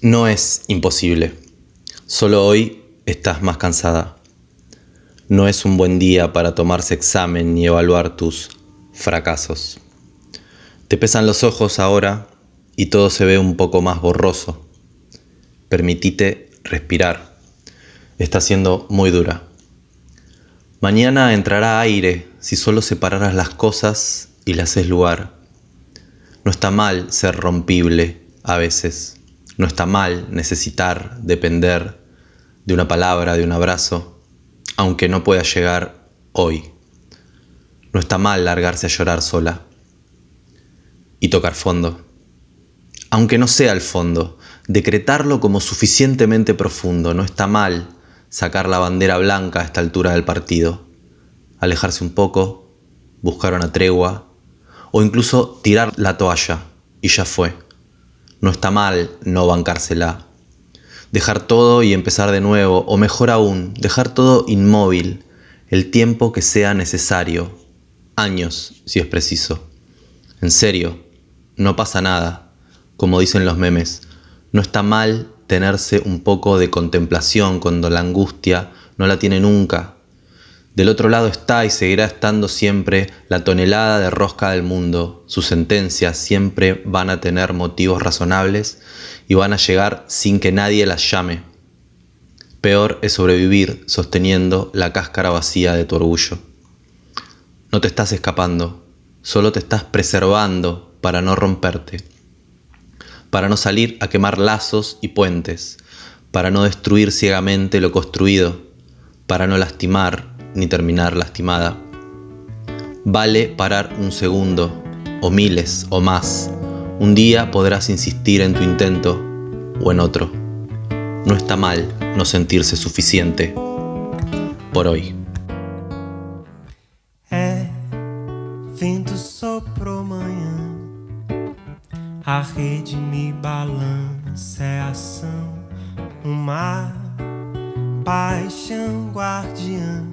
No es imposible, solo hoy estás más cansada. No es un buen día para tomarse examen ni evaluar tus fracasos. Te pesan los ojos ahora y todo se ve un poco más borroso. Permitite respirar. Está siendo muy dura. Mañana entrará aire si solo separaras las cosas y le haces lugar. No está mal ser rompible a veces. No está mal necesitar, depender de una palabra, de un abrazo, aunque no pueda llegar hoy. No está mal largarse a llorar sola y tocar fondo. Aunque no sea el fondo, decretarlo como suficientemente profundo. No está mal sacar la bandera blanca a esta altura del partido. Alejarse un poco, buscar una tregua o incluso tirar la toalla y ya fue. No está mal no bancársela. Dejar todo y empezar de nuevo, o mejor aún, dejar todo inmóvil, el tiempo que sea necesario, años si es preciso. En serio, no pasa nada, como dicen los memes. No está mal tenerse un poco de contemplación cuando la angustia no la tiene nunca. Del otro lado está y seguirá estando siempre la tonelada de rosca del mundo. Sus sentencias siempre van a tener motivos razonables y van a llegar sin que nadie las llame. Peor es sobrevivir sosteniendo la cáscara vacía de tu orgullo. No te estás escapando, solo te estás preservando para no romperte, para no salir a quemar lazos y puentes, para no destruir ciegamente lo construido, para no lastimar ni terminar lastimada. Vale parar un segundo, o miles, o más. Un día podrás insistir en tu intento, o en otro. No está mal no sentirse suficiente por hoy. Vento soprou manhã, a rede me balança, é ação, uma paixão guardiã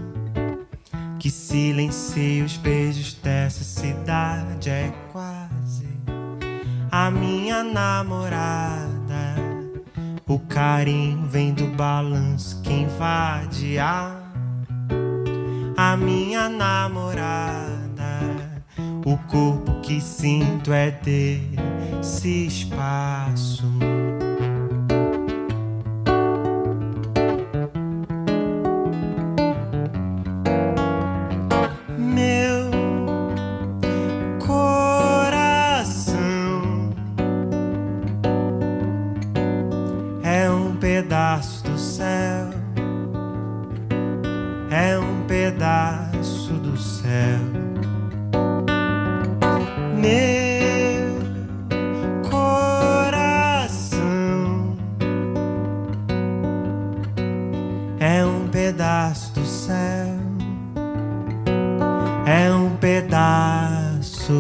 que silencia os beijos dessa cidade. É quase a minha namorada. O carinho vem do balanço que invade a minha namorada. O corpo que sinto é desse espaço. Meu coração é um pedaço do céu, é um pedaço do céu. Meu coração é um pedaço do céu, é um pedaço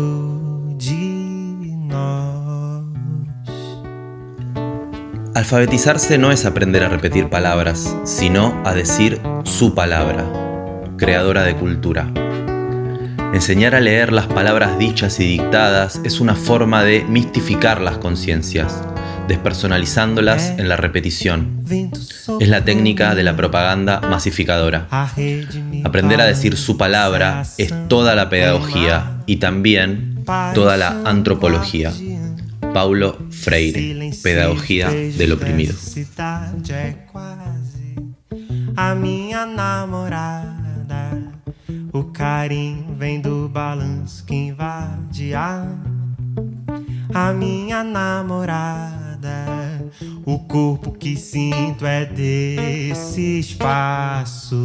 de nós. Alfabetizarse no es aprender a repetir palabras, sino a decir su palabra, creadora de cultura. Enseñar a leer las palabras dichas y dictadas es una forma de mistificar las conciencias, despersonalizándolas en la repetición. Es la técnica de la propaganda masificadora. Aprender a decir su palabra es toda la pedagogía y también toda la antropología. Paulo Freire, Pedagogía del Oprimido. A minha namorada. O carinho vem do balanço que invade a minha namorada. O corpo que sinto é desse espaço.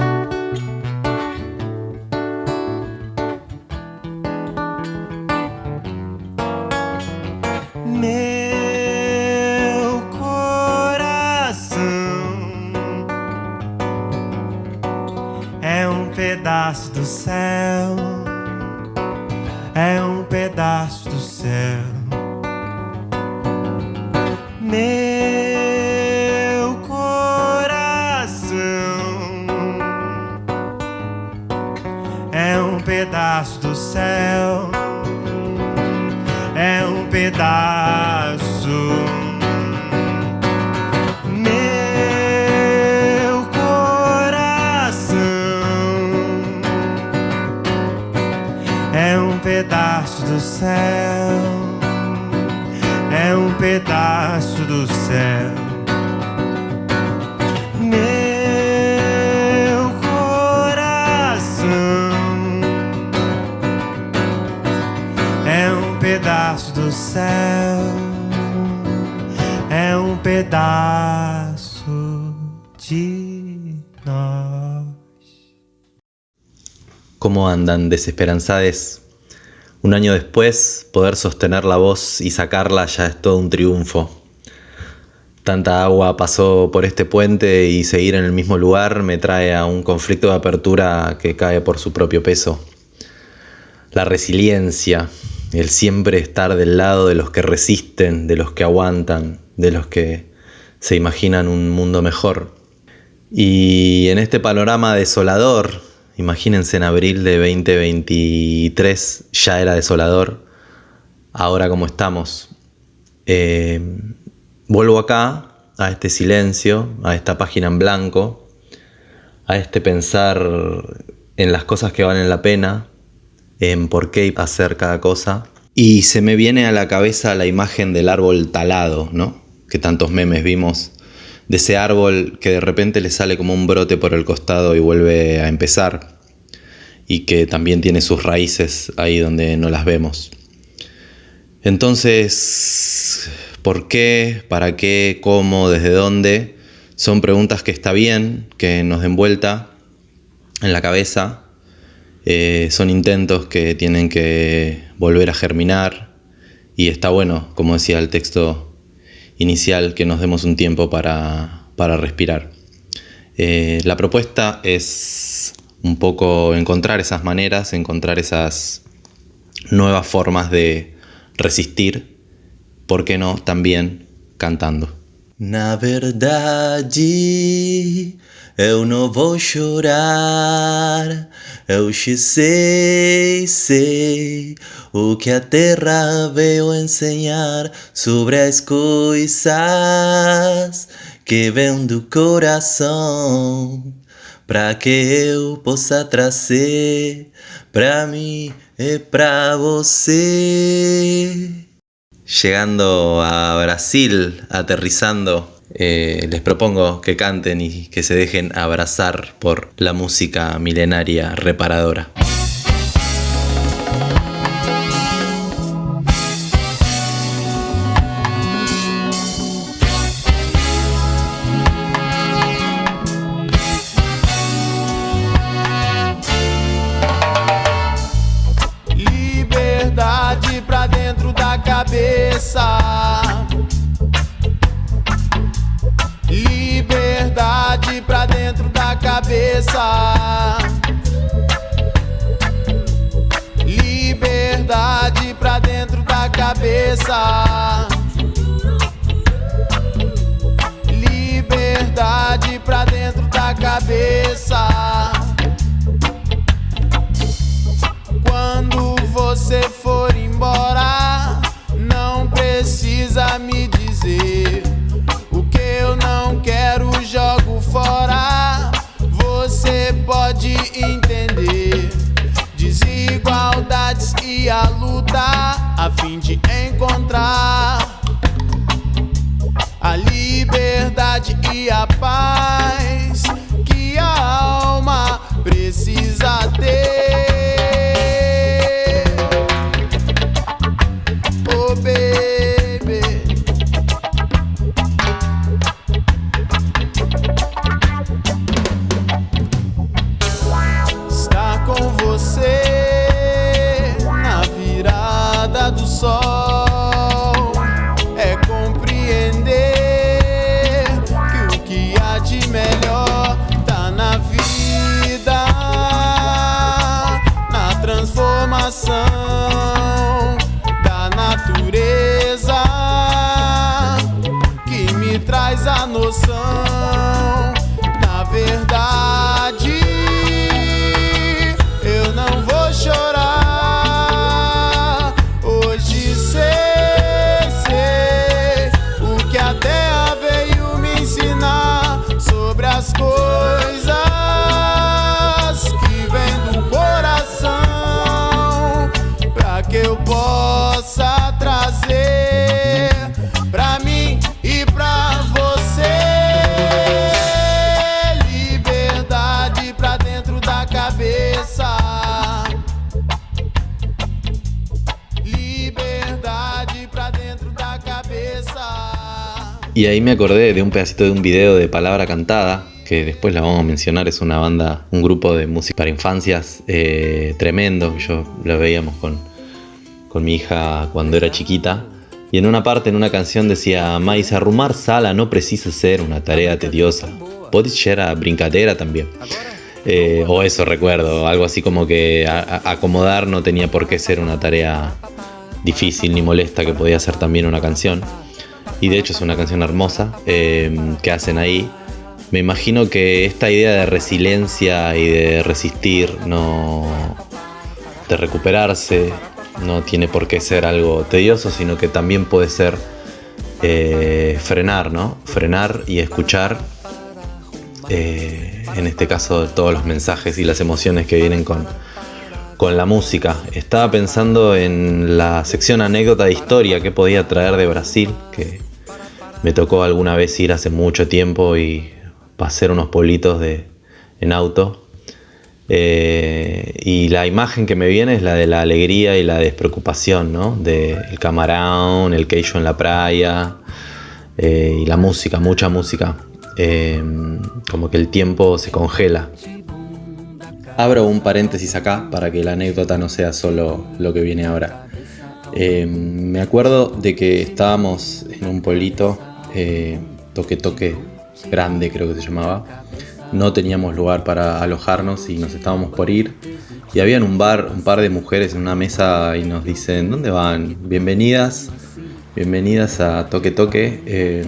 Meu coração é um pedaço do céu, é um pedaço do céu. Meu coração é um pedaço do céu, é um pedaço pedaço do céu. Meu coração é um pedaço do céu, é um pedaço de nós. ¿Cómo andan, desesperanzades? Un año después, poder sostener la voz y sacarla ya es todo un triunfo. Tanta agua pasó por este puente y seguir en el mismo lugar me trae a un conflicto de apertura que cae por su propio peso. La resiliencia, el siempre estar del lado de los que resisten, de los que aguantan, de los que se imaginan un mundo mejor. Y en este panorama desolador, imagínense, en abril de 2023 ya era desolador, ahora como estamos. Vuelvo acá, a este silencio, a esta página en blanco, a este pensar en las cosas que valen la pena, en por qué hacer cada cosa. Y se me viene a la cabeza la imagen del árbol talado, ¿no? Que tantos memes vimos, de ese árbol que de repente le sale como un brote por el costado y vuelve a empezar, y que también tiene sus raíces ahí donde no las vemos. Entonces, ¿por qué? ¿Para qué? ¿Cómo? ¿Desde dónde? Son preguntas que está bien que nos den vuelta en la cabeza. Son intentos que tienen que volver a germinar. Y está bueno, como decía el texto inicial, que nos demos un tiempo para respirar. La propuesta es un poco encontrar esas maneras, encontrar esas nuevas formas de resistir, ¿por qué no también cantando? Na verdade, eu não vou chorar, eu já sei o que a terra veio ensinar sobre as coisas que vêm do coração, para que eu possa trazer para mim e para você. Llegando a Brasil, aterrizando, les propongo que canten y que se dejen abrazar por la música milenaria reparadora. Liberdade pra dentro da cabeça. Liberdade pra dentro da cabeça. Liberdade pra dentro da cabeça. Liberdade pra dentro da cabeça. Quando você for embora, não precisa me dizer o que eu não quero, jogo fora. Você pode entender desigualdades e a luta a fim de encontrar a liberdade e a paz que a alma precisa ter. Oh baby, estar com você na virada do sol é compreender que o que há de melhor tá na vida, na transformação da natureza que me traz a noção. Na verdade, eu não vou chorar. Hoje sei o que a terra veio me ensinar sobre as coisas que vêm do coração, pra que eu possa trazer pra mim Y ahí me acordé de un pedacito de un video de Palabra Cantada, que después la vamos a mencionar. Es una banda, un grupo de música para infancias tremendo. Yo lo veíamos con mi hija cuando era chiquita. Y en una parte, en una canción decía: "Mas arrumar sala no precisa ser una tarea tediosa. Pode ser a brincadeira también". O eso recuerdo, algo así como que acomodar no tenía por qué ser una tarea difícil ni molesta, que podía ser también una canción. Y de hecho es una canción hermosa que hacen ahí. Me imagino que esta idea de resiliencia y de resistir, de recuperarse, no tiene por qué ser algo tedioso, sino que también puede ser frenar, ¿no? Frenar y escuchar, en este caso, todos los mensajes y las emociones que vienen con la música. Estaba pensando en la sección anécdota de historia que podía traer de Brasil, que me tocó alguna vez ir hace mucho tiempo y pasar unos pueblitos en auto. Y la imagen que me viene es la de la alegría y la despreocupación, ¿no? Del camarón, el queijo en la playa, y la música, mucha música. Como que el tiempo se congela. Abro un paréntesis acá para que la anécdota no sea solo lo que viene ahora. Me acuerdo de que estábamos en un pueblito, Toque Grande creo que se llamaba. No teníamos lugar para alojarnos y nos estábamos por ir. Y había en un bar un par de mujeres en una mesa y nos dicen: "¿Dónde van? Bienvenidas a Toque".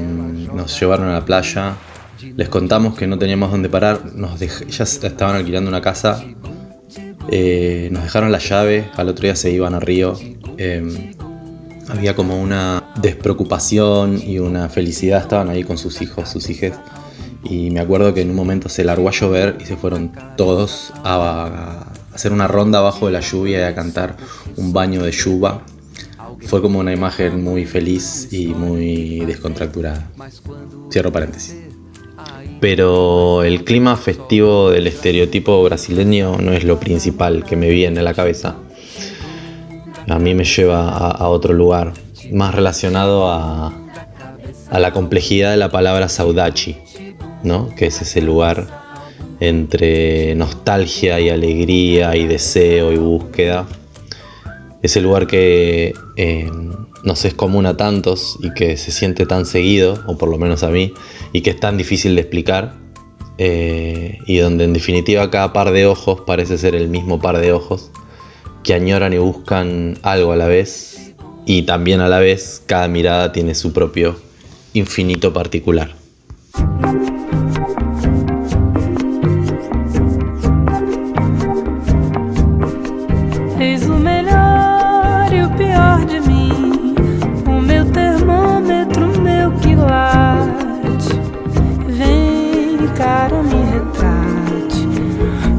Nos llevaron a la playa. Les contamos que no teníamos dónde parar. Ellas estaban alquilando una casa. Nos dejaron la llave. Al otro día se iban a Río. Había como una despreocupación y una felicidad. Estaban ahí con sus hijos, sus hijes. Y me acuerdo que en un momento se largó a llover y se fueron todos a hacer una ronda abajo de la lluvia y a cantar un baño de lluvia. Fue como una imagen muy feliz y muy descontracturada. Cierro paréntesis. Pero el clima festivo del estereotipo brasileño no es lo principal que me viene a la cabeza. A mí me lleva a otro lugar, más relacionado a la complejidad de la palabra saudade, ¿no? Que es ese lugar entre nostalgia y alegría y deseo y búsqueda. Ese lugar que nos es común a tantos y que se siente tan seguido, o por lo menos a mí, y que es tan difícil de explicar, y donde en definitiva cada par de ojos parece ser el mismo par de ojos que añoran y buscan algo a la vez, y también a la vez cada mirada tiene su propio infinito particular. Eis o melhor e o pior de mim, o meu termômetro, meu quilate. Vem, cara, me retrate.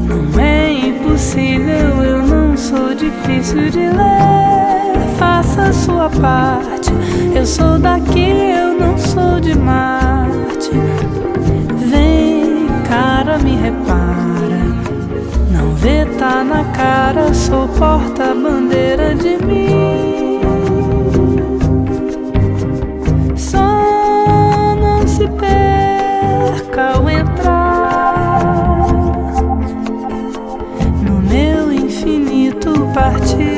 Não é impossível, eu não sou difícil de ler. Faça a sua parte, eu sou daqui, eu não sou de Marte. Vem, cara, me repara. Não vê, tá na cara, sou porta-bandeira de mim. Só não se perca ao entrar no meu infinito particular.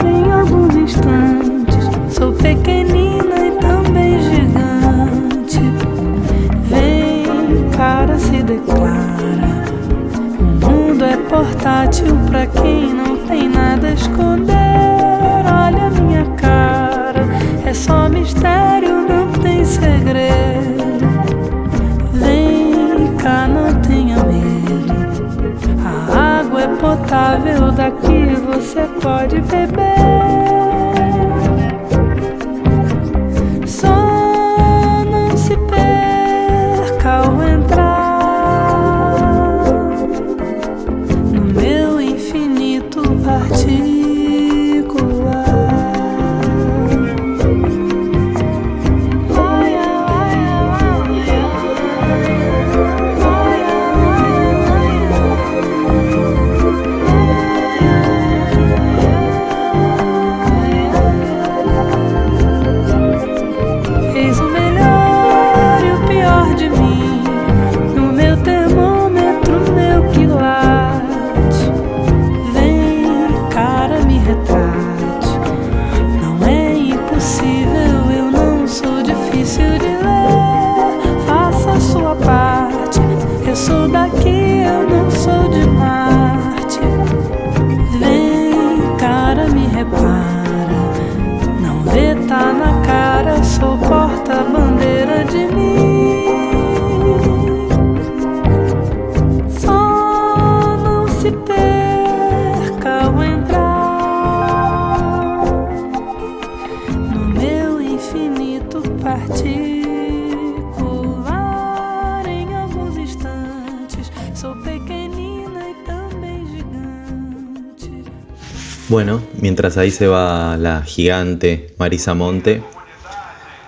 Em alguns instantes sou pequenina e também gigante. Vem, cara, se declara. É portátil pra quem não tem nada a esconder. Olha a minha cara, é só mistério, não tem segredo. Vem cá, não tenha medo. A água é potável, daqui você pode beber. Só não se perca ao entrar particular em alguns instantes. Sou pequenina e também gigante. Bueno, mientras ahí se va la gigante Marisa Monte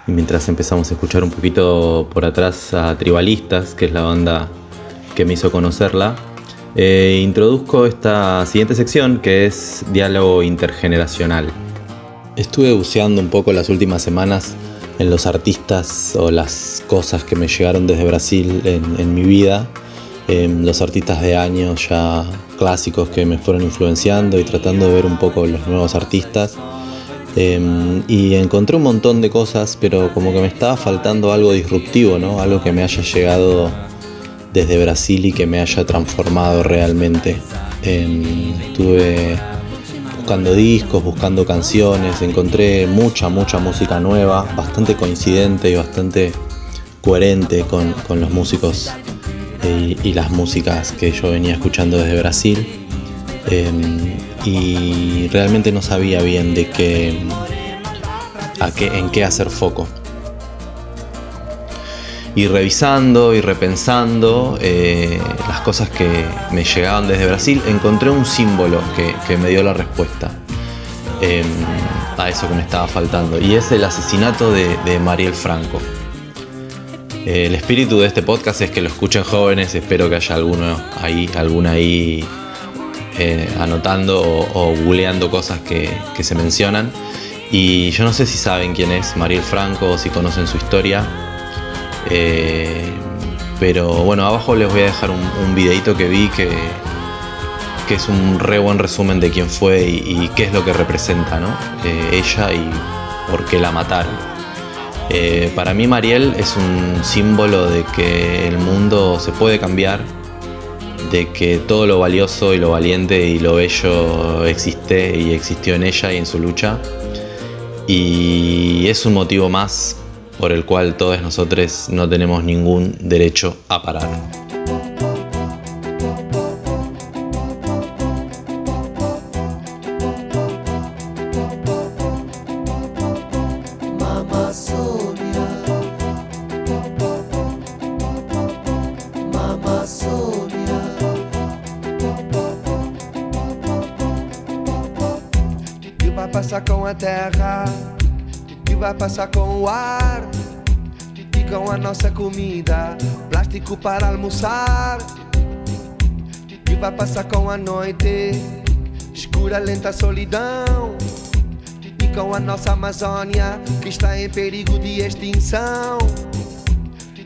y mientras empezamos a escuchar un poquito por atrás a Tribalistas, que es la banda que me hizo conocerla, introduzco esta siguiente sección, que es diálogo intergeneracional. Estuve buceando un poco las últimas semanas en los artistas o las cosas que me llegaron desde Brasil en mi vida, los artistas de años ya clásicos que me fueron influenciando y tratando de ver un poco los nuevos artistas. Y encontré un montón de cosas, pero como que me estaba faltando algo disruptivo, ¿no? Algo que me haya llegado desde Brasil y que me haya transformado realmente. Estuve buscando discos, buscando canciones, encontré mucha música nueva, bastante coincidente y bastante coherente con los músicos y las músicas que yo venía escuchando desde Brasil. Y realmente no sabía bien en qué hacer foco. Y revisando y repensando las cosas que me llegaban desde Brasil, encontré un símbolo que me dio la respuesta a eso que me estaba faltando, y es el asesinato de Marielle Franco. El espíritu de este podcast es que lo escuchen jóvenes. Espero que haya alguna ahí anotando o googleando cosas que se mencionan. Y yo no sé si saben quién es Marielle Franco o si conocen su historia, pero bueno, abajo les voy a dejar un videito que vi que es un re buen resumen de quién fue y qué es lo que representa, ¿no? Ella y por qué la mataron. Para mí Marielle es un símbolo de que el mundo se puede cambiar, de que todo lo valioso y lo valiente y lo bello existe y existió en ella y en su lucha, y es un motivo más por el cual todos nosotros no tenemos ningún derecho a parar. Passar com a terra, que vai passar com o ar e com a nossa comida, plástico para almoçar, que vai passar com a noite, escura, lenta solidão, e com a nossa Amazônia, que está em perigo de extinção,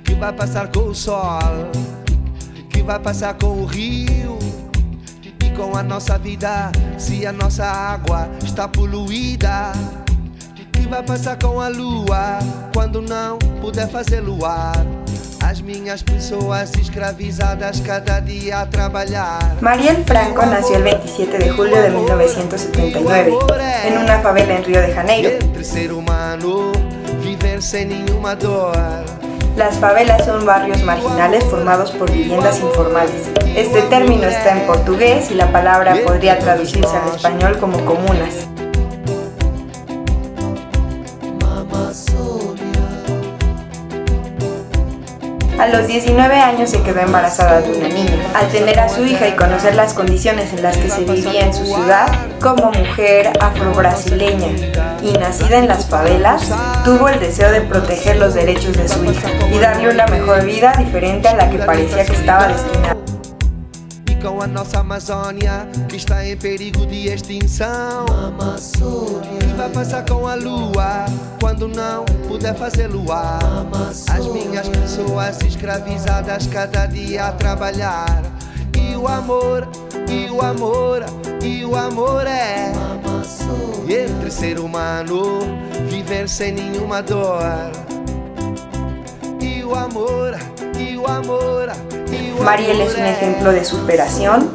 que vai passar com o sol, que vai passar com o rio, com a nossa vida, se a nossa água está poluída, que vai passar com a lua, quando não puder fazer luar, as minhas pessoas escravizadas cada día a trabajar. Marielle Franco nació el 27 de julio de 1979 en una favela en Río de Janeiro. Entre ser humano, viver sin ninguna dor. Las favelas son barrios marginales formados por viviendas informales. Este término está en portugués y la palabra podría traducirse al español como comunas. A los 19 años se quedó embarazada de una niña. Al tener a su hija y conocer las condiciones en las que se vivía en su ciudad, como mujer afro-brasileña y nacida en las favelas, tuvo el deseo de proteger los derechos de su hija y darle una mejor vida diferente a la que parecía que estaba destinada. Com a nossa Amazônia, que está em perigo de extinção, que vai passar com a lua, quando não puder fazer luar, as minhas pessoas escravizadas cada dia a trabalhar, e o amor, e o amor, e o amor é entre ser humano, viver sem nenhuma dor, e o amor, e o amor. Marielle es un ejemplo de superación,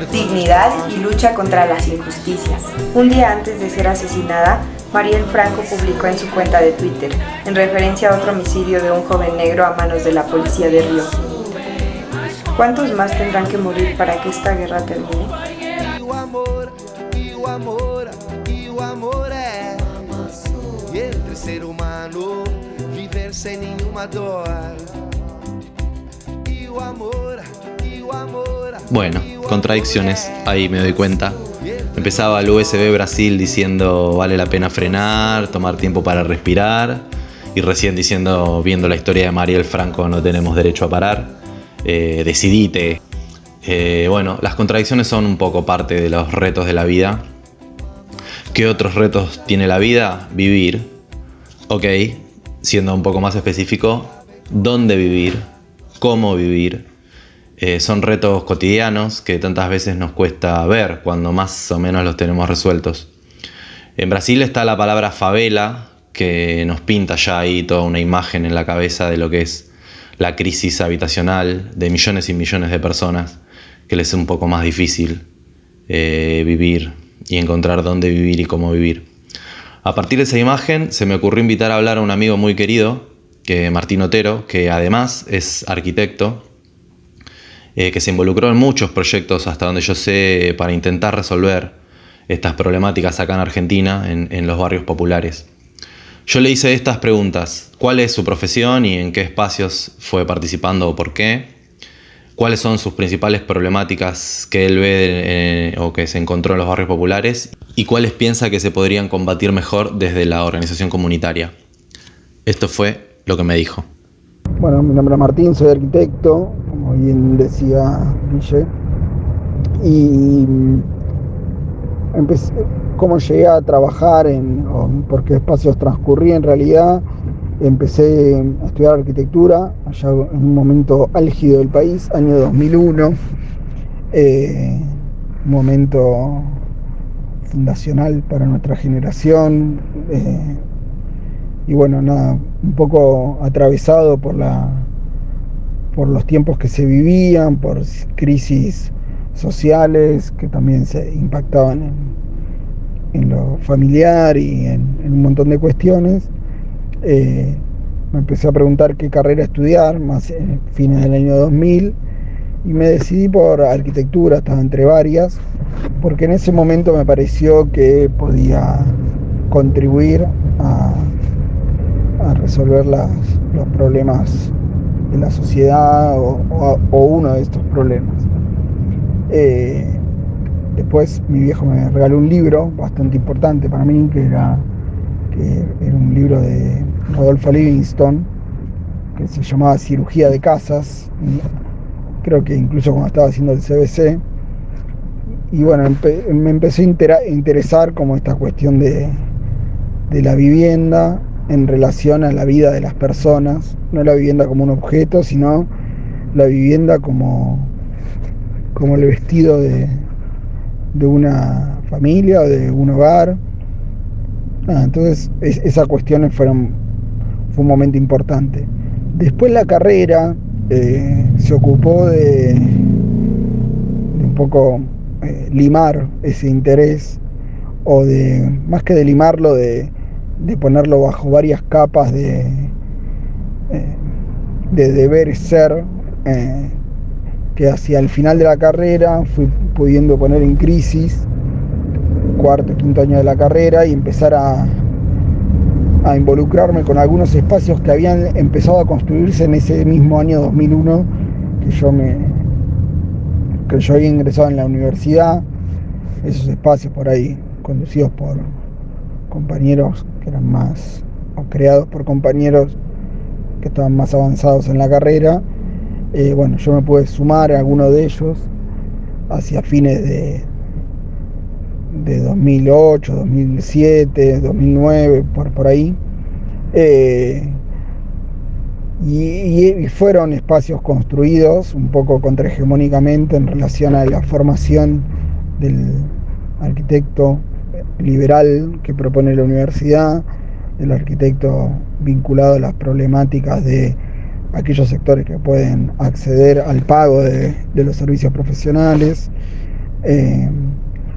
dignidad y lucha contra las injusticias. Un día antes de ser asesinada, Marielle Franco publicó en su cuenta de Twitter, en referencia a otro homicidio de un joven negro a manos de la policía de Río: ¿cuántos más tendrán que morir para que esta guerra termine? viver sem nenhuma dor. E o amor. Bueno, contradicciones, ahí me doy cuenta. Empezaba el USB Brasil diciendo vale la pena frenar, tomar tiempo para respirar, y recién diciendo, viendo la historia de Mariel Franco, no tenemos derecho a parar, decidite. Bueno, las contradicciones son un poco parte de los retos de la vida. ¿Qué otros retos tiene la vida? Vivir. Ok, siendo un poco más específico, ¿dónde vivir? ¿Cómo vivir? Son retos cotidianos que tantas veces nos cuesta ver cuando más o menos los tenemos resueltos. En Brasil está la palabra favela, que nos pinta ya ahí toda una imagen en la cabeza de lo que es la crisis habitacional de millones y millones de personas, que les es un poco más difícil vivir y encontrar dónde vivir y cómo vivir. A partir de esa imagen se me ocurrió invitar a hablar a un amigo muy querido, Martín Otero, que además es arquitecto, que se involucró en muchos proyectos, hasta donde yo sé, para intentar resolver estas problemáticas acá en Argentina, en los barrios populares. Yo le hice estas preguntas: ¿cuál es su profesión y en qué espacios fue participando o por qué? ¿Cuáles son sus principales problemáticas que él ve o que se encontró en los barrios populares? ¿Y cuáles piensa que se podrían combatir mejor desde la organización comunitaria? Esto fue lo que me dijo. Bueno, mi nombre es Martín, soy arquitecto, como bien decía Guille, y empecé, cómo llegué a trabajar por qué espacios transcurrí. En realidad empecé a estudiar arquitectura allá en un momento álgido del país, año 2001, un momento fundacional para nuestra generación, y bueno, nada, un poco atravesado por los tiempos que se vivían, por crisis sociales que también se impactaban en lo familiar y en un montón de cuestiones. Me empecé a preguntar qué carrera estudiar, más en fines del año 2000, y me decidí por arquitectura, estaba entre varias, porque en ese momento me pareció que podía contribuir a resolver los problemas de la sociedad o uno de estos problemas. Después mi viejo me regaló un libro bastante importante para mí, que era un libro de Rodolfo Livingston, que se llamaba Cirugía de Casas, creo que incluso cuando estaba haciendo el CBC. Y bueno, me empezó a interesar como esta cuestión de la vivienda en relación a la vida de las personas, no la vivienda como un objeto, sino la vivienda como el vestido de una familia o de un hogar. Entonces esas cuestiones fue un momento importante. Después la carrera se ocupó de un poco limar ese interés, o más que de limarlo, de ponerlo bajo varias capas de deber ser, que hacia el final de la carrera fui pudiendo poner en crisis, cuarto, quinto año de la carrera, y empezar a involucrarme con algunos espacios que habían empezado a construirse en ese mismo año 2001 que yo había ingresado en la universidad. Esos espacios por ahí conducidos por compañeros que eran más, o creados por compañeros que estaban más avanzados en la carrera. Bueno, yo me pude sumar a alguno de ellos hacia fines de 2008, 2007, 2009, por ahí. Y fueron espacios construidos un poco contrahegemónicamente en relación a la formación del arquitecto liberal que propone la universidad, del arquitecto vinculado a las problemáticas de aquellos sectores que pueden acceder al pago de los servicios profesionales,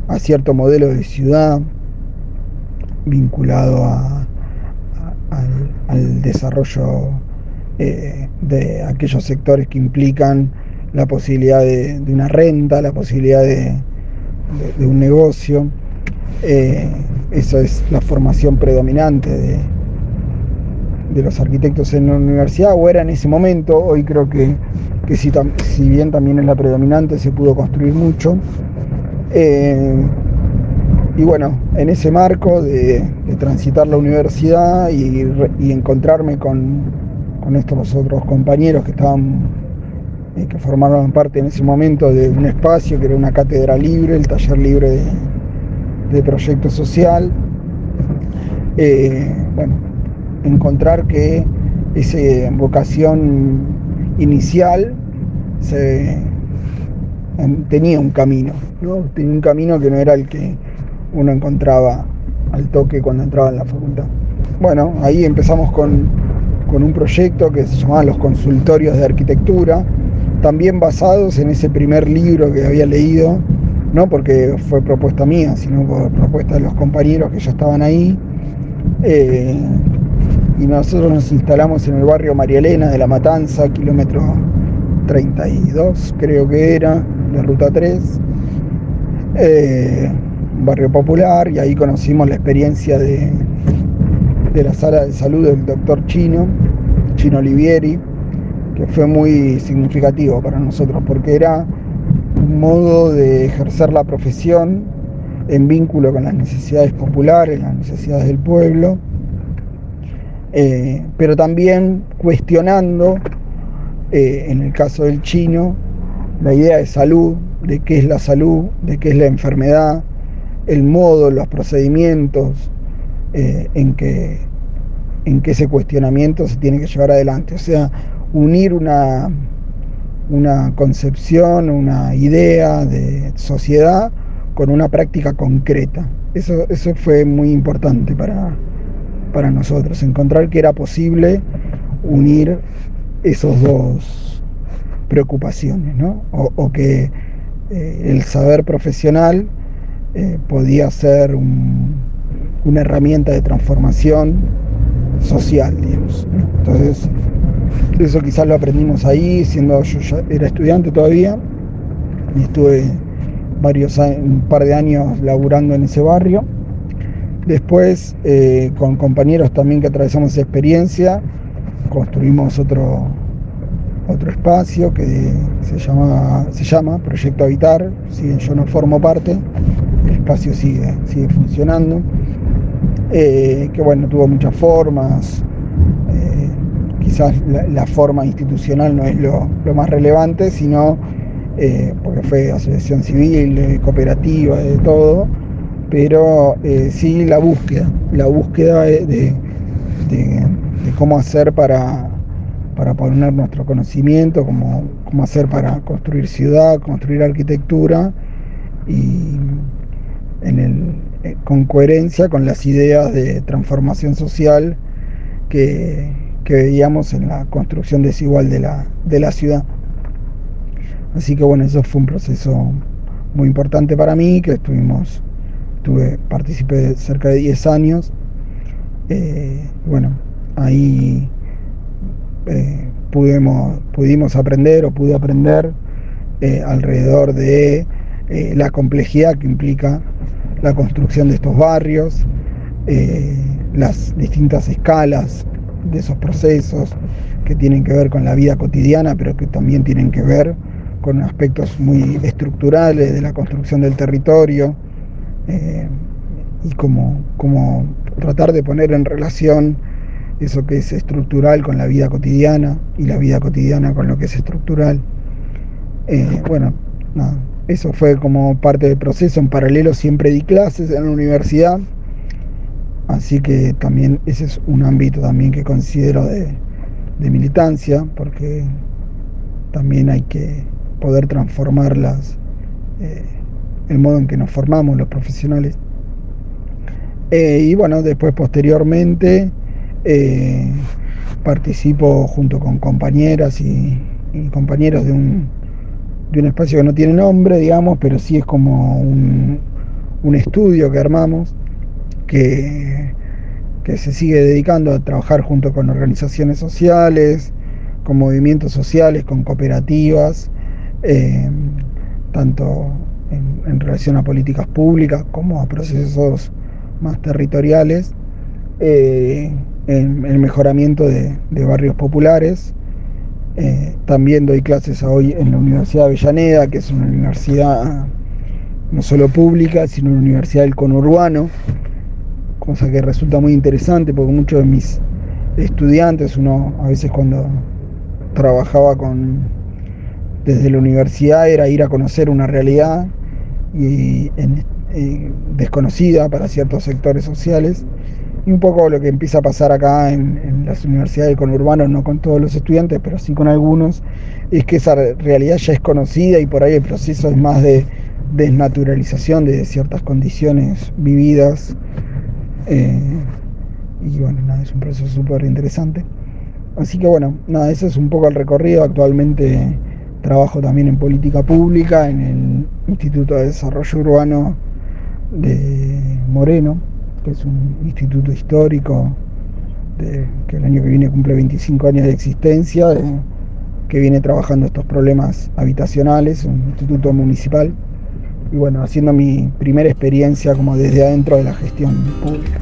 a cierto modelo de ciudad vinculado al desarrollo de aquellos sectores que implican la posibilidad de una renta, la posibilidad de un negocio. Esa es la formación predominante los arquitectos en la universidad, o era en ese momento. Hoy creo que si bien también es la predominante, se pudo construir mucho. Y bueno, en ese marco de transitar la universidad y encontrarme con estos otros compañeros que formaron parte en ese momento de un espacio que era una cátedra libre, el taller libre de proyecto social, bueno, encontrar que esa vocación inicial tenía un camino, ¿no? Tenía un camino que no era el que uno encontraba al toque cuando entraba en la facultad. Bueno, ahí empezamos con un proyecto que se llamaba Los Consultorios de Arquitectura, también basados en ese primer libro que había leído, no porque fue propuesta mía, sino por propuesta de los compañeros que ya estaban ahí. Y nosotros nos instalamos en el barrio María Elena de La Matanza, kilómetro 32, creo que era, de Ruta 3, un barrio popular, y ahí conocimos la experiencia de la sala de salud del doctor Chino Olivieri, que fue muy significativo para nosotros, porque era un modo de ejercer la profesión en vínculo con las necesidades populares, las necesidades del pueblo, pero también cuestionando, en el caso del Chino, la idea de salud, de qué es la salud, de qué es la enfermedad, el modo, los procedimientos en que ese cuestionamiento se tiene que llevar adelante. O sea, unir una concepción, una idea de sociedad con una práctica concreta. Eso fue muy importante para nosotros, encontrar que era posible unir esos dos preocupaciones, ¿no? O que el saber profesional podía ser una herramienta de transformación social, digamos, ¿no? Entonces, eso quizás lo aprendimos ahí, yo ya era estudiante todavía, y estuve un par de años laburando en ese barrio. Después, con compañeros también que atravesamos esa experiencia, construimos otro espacio que se llama Proyecto Habitar. Yo no formo parte, el espacio sigue funcionando, que bueno, tuvo muchas formas. Quizás la forma institucional no es lo más relevante, sino porque fue asociación civil, cooperativa, de todo, pero sí la búsqueda de cómo hacer para poner nuestro conocimiento, cómo hacer para construir ciudad, construir arquitectura, y con coherencia con las ideas de transformación social que veíamos en la construcción desigual de la ciudad. Así que bueno, eso fue un proceso muy importante para mí, que participé cerca de 10 años. Bueno, ahí pudimos aprender, o pude aprender alrededor de la complejidad que implica la construcción de estos barrios, las distintas escalas de esos procesos que tienen que ver con la vida cotidiana, pero que también tienen que ver con aspectos muy estructurales de la construcción del territorio, y como tratar de poner en relación eso que es estructural con la vida cotidiana, y la vida cotidiana con lo que es estructural. Bueno, nada, eso fue como parte del proceso. En paralelo siempre di clases en la universidad, así que también ese es un ámbito también que considero de militancia, porque también hay que poder transformar el modo en que nos formamos los profesionales. Y bueno, después posteriormente participo junto con compañeras y compañeros de un espacio que no tiene nombre, digamos, pero sí es como un estudio que armamos, que se sigue dedicando a trabajar junto con organizaciones sociales, con movimientos sociales, con cooperativas, tanto en relación a políticas públicas como a procesos más territoriales, en el mejoramiento de barrios populares. También doy clases hoy en la Universidad de Avellaneda, que es una universidad no solo pública, sino una universidad del conurbano, cosa que resulta muy interesante porque muchos de mis estudiantes, uno a veces cuando trabajaba desde la universidad era ir a conocer una realidad desconocida para ciertos sectores sociales, y un poco lo que empieza a pasar acá en las universidades del conurbano, no con todos los estudiantes, pero sí con algunos, es que esa realidad ya es conocida y por ahí el proceso es más de desnaturalización de ciertas condiciones vividas, y bueno, nada, es un proceso súper interesante. Así que bueno, nada, ese es un poco el recorrido. Actualmente trabajo también en política pública en el Instituto de Desarrollo Urbano de Moreno, que es un instituto histórico que el año que viene cumple 25 años de existencia, que viene trabajando estos problemas habitacionales, un instituto municipal, y bueno, haciendo mi primera experiencia como desde adentro de la gestión pública.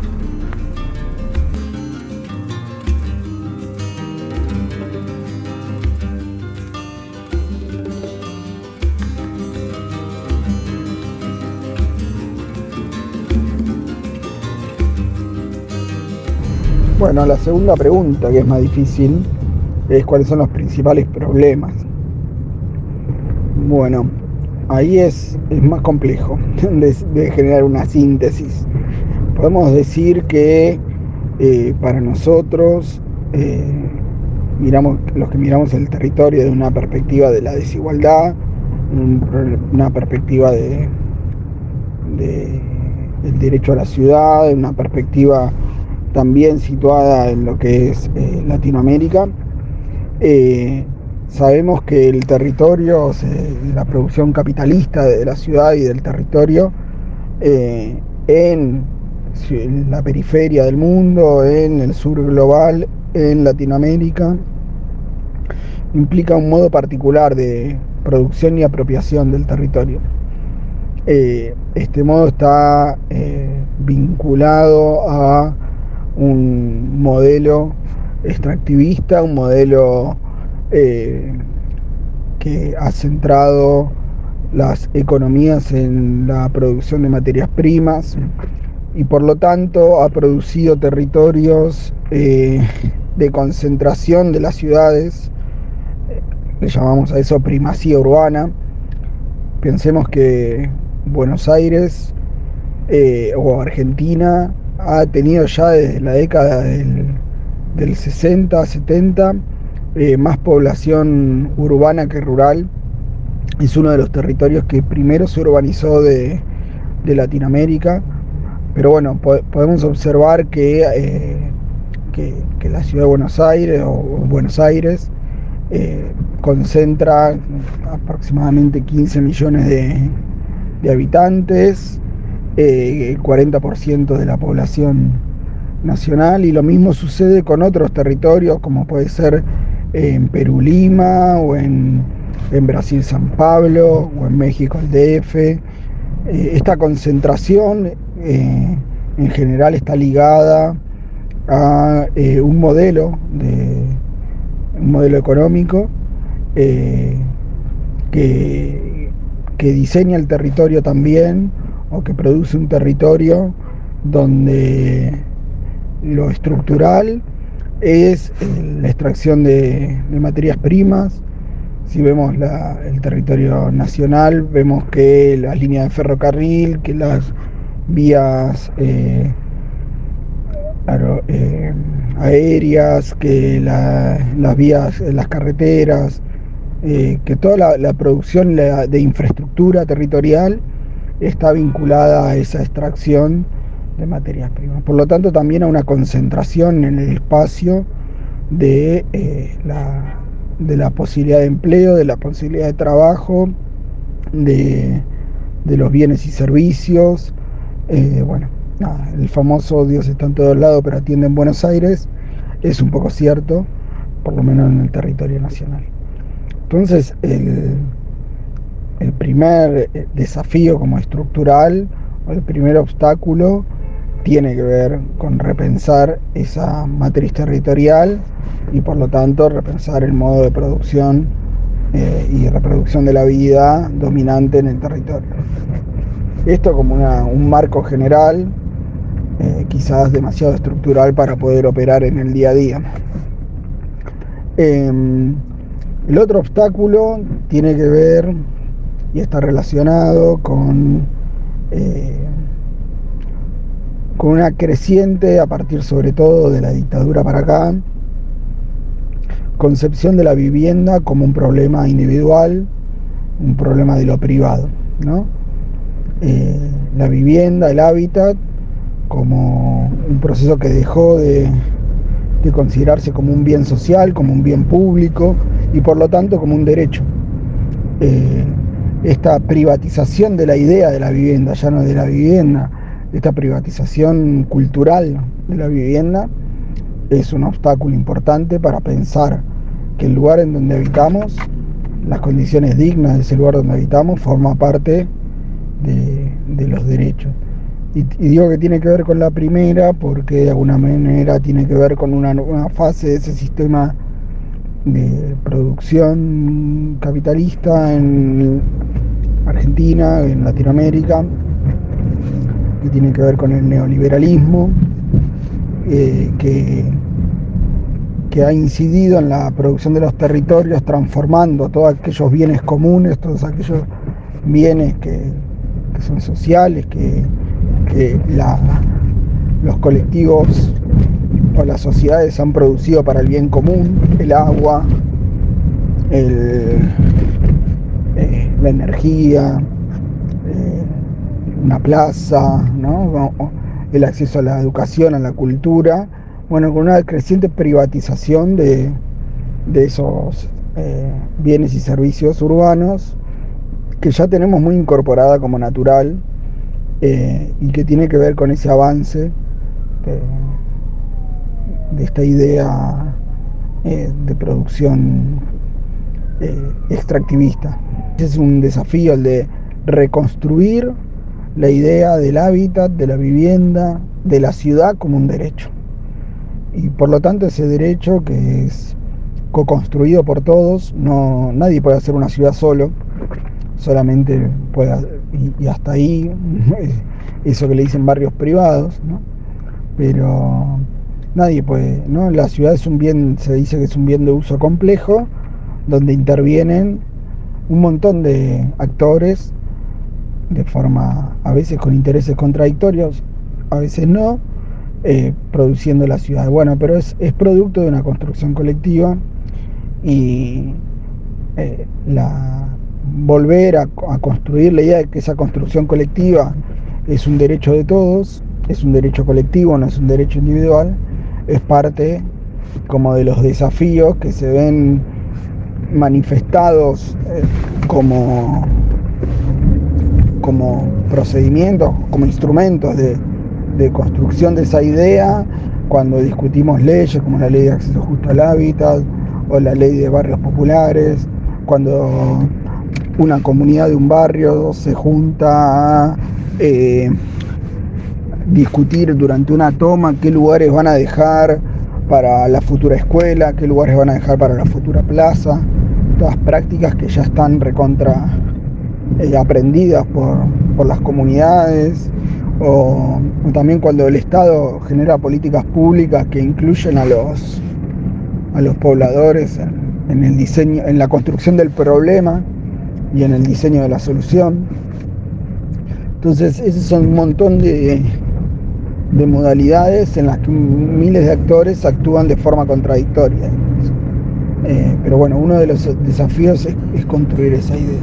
Bueno, la segunda pregunta, que es más difícil, es cuáles son los principales problemas. Bueno, ahí es más complejo de generar una síntesis. Podemos decir que para nosotros, los que miramos el territorio de una perspectiva de la desigualdad, una perspectiva del derecho a la ciudad, una perspectiva también situada en lo que es Latinoamérica, sabemos que el territorio, la producción capitalista de la ciudad y del territorio, en la periferia del mundo, en el sur global, en Latinoamérica, implica un modo particular de producción y apropiación del territorio. Este modo está vinculado a un modelo extractivista, un modelo que ha centrado las economías en la producción de materias primas y por lo tanto ha producido territorios de concentración de las ciudades. Le llamamos a eso primacía urbana. Pensemos que Buenos Aires o Argentina ha tenido ya desde la década del 60, 70, más población urbana que rural. Es uno de los territorios que primero se urbanizó de Latinoamérica, pero bueno, podemos observar que la ciudad de Buenos Aires o Buenos Aires concentra aproximadamente 15 millones de habitantes, el 40% de la población nacional, y lo mismo sucede con otros territorios como puede ser en Perú Lima, o en Brasil San Pablo, o en México el DF. Esta concentración en general está ligada a un modelo económico que diseña el territorio también, o que produce un territorio donde lo estructural es la extracción de materias primas. Si vemos el territorio nacional, vemos que las líneas de ferrocarril, que las vías aéreas, que las vías, las carreteras, que toda la producción de infraestructura territorial está vinculada a esa extracción de materias primas. Por lo tanto, también a una concentración en el espacio de la posibilidad de empleo, de la posibilidad de trabajo, de los bienes y servicios. Bueno, nada, el famoso Dios está en todos lados pero atiende en Buenos Aires es un poco cierto, por lo menos en el territorio nacional. Entonces, el primer desafío como estructural, o el primer obstáculo tiene que ver con repensar esa matriz territorial y por lo tanto repensar el modo de producción y reproducción de la vida dominante en el territorio. Esto como un marco general, quizás demasiado estructural para poder operar en el día a día. El otro obstáculo tiene que ver y está relacionado con una creciente, a partir sobre todo de la dictadura para acá, concepción de la vivienda como un problema individual, un problema de lo privado, ¿no? La vivienda, el hábitat, como un proceso que dejó de considerarse como un bien social, como un bien público y por lo tanto como un derecho. Esta privatización de la idea de la vivienda, ya no de la vivienda, esta privatización cultural de la vivienda es un obstáculo importante para pensar que el lugar en donde habitamos, las condiciones dignas de ese lugar donde habitamos, forma parte de los derechos. Y digo que tiene que ver con la primera porque de alguna manera tiene que ver con una nueva fase de ese sistema de producción capitalista en Argentina, en Latinoamérica, que tiene que ver con el neoliberalismo, que ha incidido en la producción de los territorios, transformando todos aquellos bienes comunes, todos aquellos bienes que son sociales, que los colectivos o las sociedades han producido para el bien común, el agua, la energía, una plaza, ¿no? El acceso a la educación, a la cultura, bueno, con una creciente privatización de esos bienes y servicios urbanos que ya tenemos muy incorporada como natural y que tiene que ver con ese avance de esta idea de producción extractivista. Ese es un desafío, el de reconstruir la idea del hábitat, de la vivienda, de la ciudad como un derecho. Y por lo tanto ese derecho que es co-construido por todos, nadie puede hacer una ciudad solamente puede, y hasta ahí, eso que le dicen barrios privados, ¿no? Pero nadie puede, ¿no? La ciudad es un bien, se dice que es un bien de uso complejo, donde intervienen un montón de actores de forma, a veces con intereses contradictorios, a veces no, produciendo la ciudad. Bueno, pero es producto de una construcción colectiva y volver a construir la idea de que esa construcción colectiva es un derecho de todos, es un derecho colectivo, no es un derecho individual, es parte como de los desafíos que se ven manifestados como procedimientos, como instrumentos de construcción de esa idea cuando discutimos leyes como la ley de acceso justo al hábitat o la ley de barrios populares, cuando una comunidad de un barrio se junta a discutir durante una toma qué lugares van a dejar para la futura escuela, qué lugares van a dejar para la futura plaza, todas prácticas que ya están recontra aprendidas por las comunidades, o también cuando el Estado genera políticas públicas que incluyen a los pobladores en el diseño, en la construcción del problema y en el diseño de la solución. Entonces esos son un montón de modalidades en las que miles de actores actúan de forma contradictoria. Pero bueno, uno de los desafíos es construir esa idea.